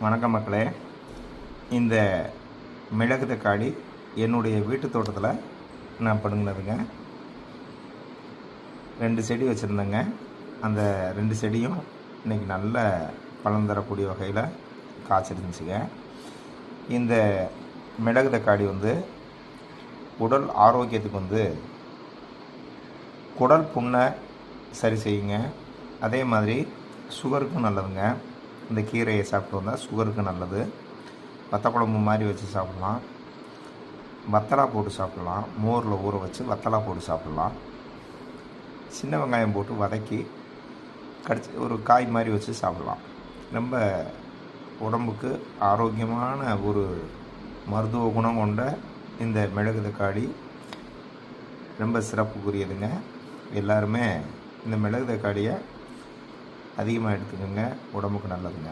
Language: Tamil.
வணக்கம் மக்களே. இந்த மிளகு தக்காளி என்னுடைய வீட்டு தோட்டத்தில் நான் பிடுங்கினதுங்க. 2 செடி வச்சுருந்தேங்க. அந்த 2 செடியும் இன்றைக்கி நல்ல பலன் தரக்கூடிய வகையில் காய்ச்சிருந்துச்சுங்க. இந்த மிளகு தக்காளி உடல் ஆரோக்கியத்துக்கு குடல் புண்ணை சரி செய்யுங்க. அதே மாதிரி சுகருக்கும் நல்லதுங்க. இந்த கீரையை சாப்பிட்டு வந்தால் சுகருக்கு நல்லது. வத்த குழம்பு மாதிரி வச்சு சாப்பிட்லாம், வத்தலா போட்டு சாப்பிட்லாம், மோரில் ஊற வச்சு வத்தலா போட்டு சாப்பிட்லாம். சின்ன வெங்காயம் போட்டு வதக்கி கடிச்சு ஒரு காய் மாதிரி வச்சு சாப்பிட்லாம். ரொம்ப உடம்புக்கு ஆரோக்கியமான ஒரு மருத்துவ குணம் கொண்ட இந்த மிளகு தக்காளி ரொம்ப சிறப்புக்குரியதுங்க. எல்லாருமே இந்த மிளகு தக்காளியை அதிகமாக எடுத்துக்கோங்க, உடம்புக்கு நல்லதுங்க.